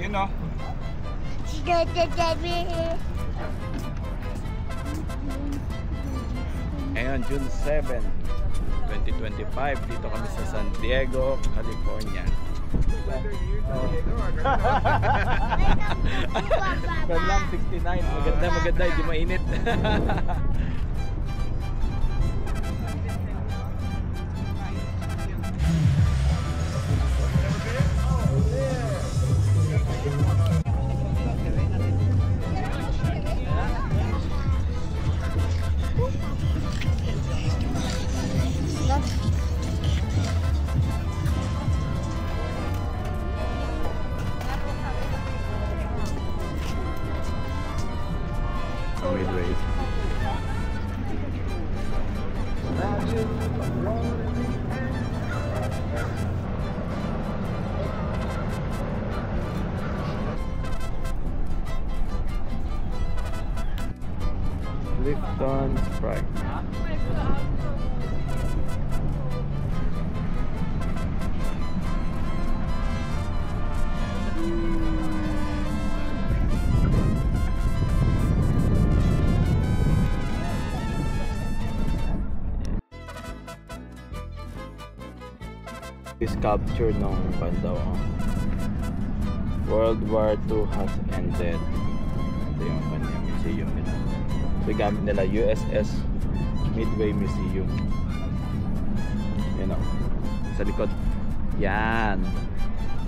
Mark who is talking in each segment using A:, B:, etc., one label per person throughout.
A: Yun o. Ngayon, June 7, 2025, dito kami sa San Diego, California. Bandang 69, maganda, hindi mainit. Lipton Sprite. Sculpture ng bandaw. World War II has ended. Ito yung kanyang museum nila. So gamit nila USS Midway Museum. Yan o, sa likod. Yan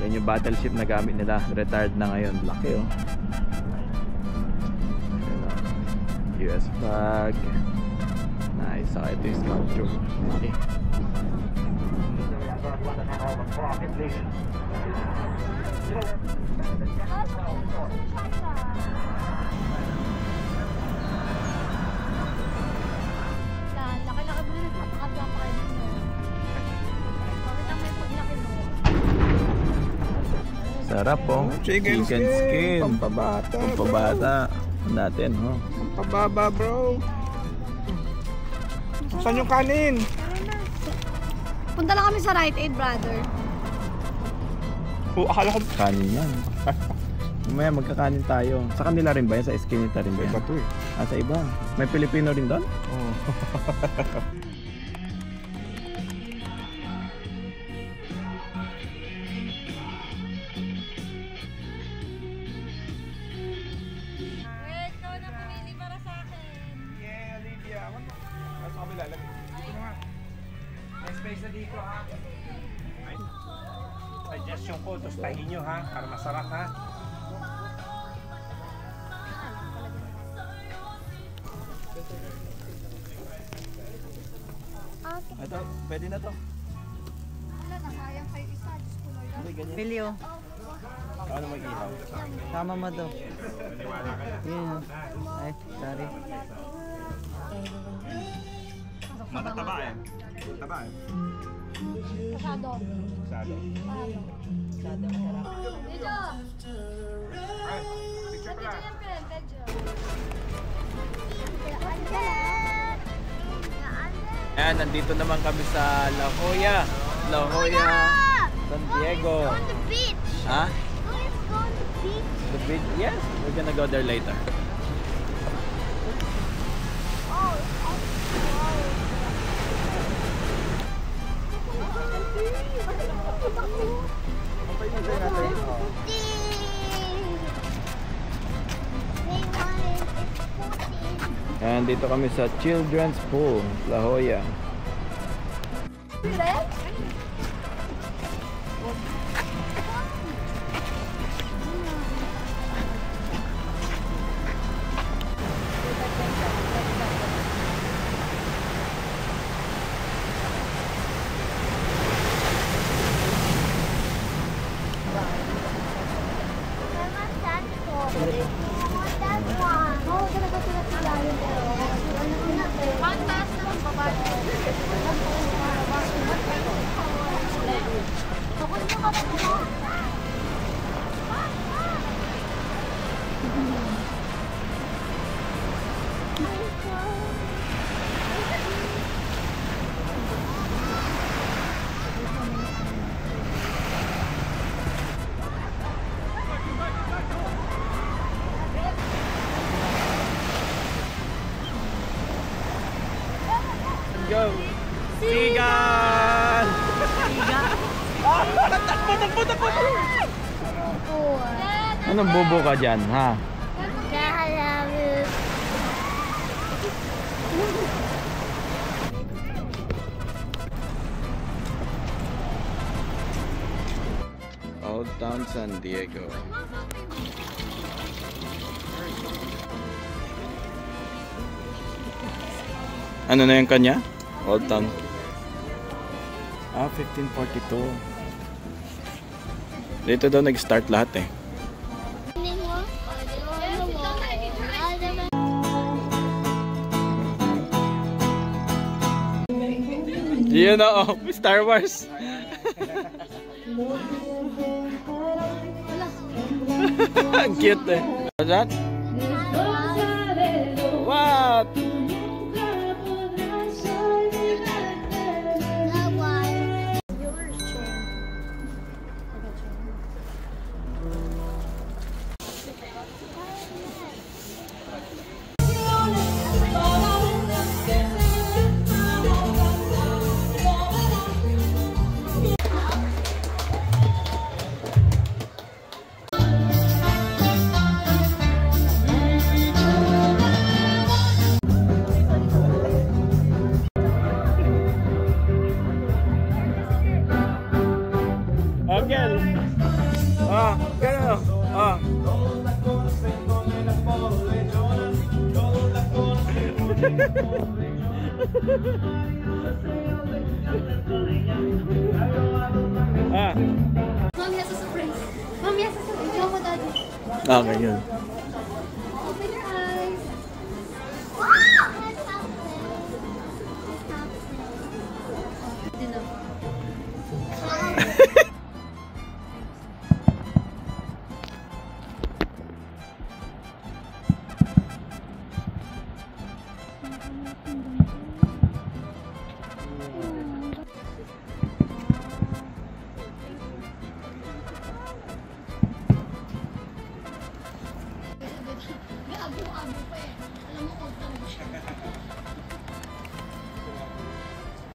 A: yung battleship na gamit nila. Retired na ngayon. Laki o. US flag. Nice. Saka ito yung sculpture. Okay. Sarap po. Chicken skin. Pampabata natin, ho.
B: Pampababa, bro. Saan yung kanin?
C: Punta lang kami sa Rite Aid, brother.
B: Oh, akala ko
A: kanin yan. Mamaya magkakanin tayo. Sa kanila rin ba yan? Sa Eskinita rin ba yan?
B: iba to eh.
A: Ah, sa iba. May Pilipino rin doon?
B: Oo.
D: Suggestion ko, tostahin nyo ha, para masarap ha.
A: Ito, pwede na to.
C: Wala na, sayang kayo isa.
E: Pilyo,
A: Ano mag-ihaw?
E: tama mo to. Yun. Ay, sorry.
B: Matataba eh. Taba eh.
C: Pasado.
B: Sado.
E: Sada masarap.
C: Dito!
B: Ay, picture pala.
C: Yan, friend. Medyo.
A: Ayan, nandito naman kami sa La Jolla. La Jolla, San Diego.
C: On the beach.
A: Ha?
C: Let's go on the beach.
A: The beach? Yes, we're gonna go there later.
C: Oh,
A: Ayan, dito kami sa Children's Pool, La Jolla.
C: Ako
A: Anong bobo ka dyan, ha? Old Town San Diego. Ano na yung kanya? Old Town. 1542. Dito daw nag-start lahat eh. You know, Star Wars. Ang cute eh. What's that? What? Again. Gano.
C: Mami, nasa surprise. Mami, nasa surprise. Ikaw mo, daddy.
A: Okay, yun.